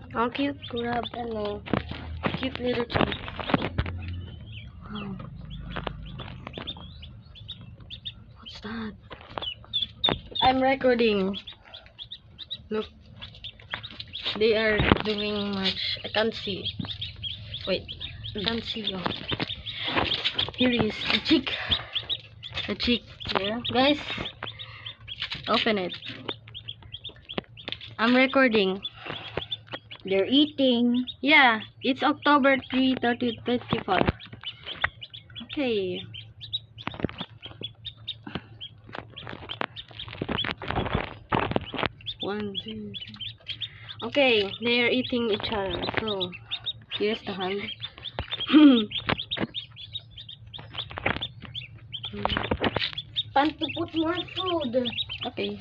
Ang cute, grab, ano. Cute little chick. Wow. What's that? I'm recording. Look. They are doing much. I can't see. Wait. I can't see you. Here is the chick. The chick here. Guys, open it. I'm recording. They're eating. Yeah, it's October 3, 2024. Okay. One, two, three. Okay, they are eating each other. So, here's the hand. Time to put more food. Okay.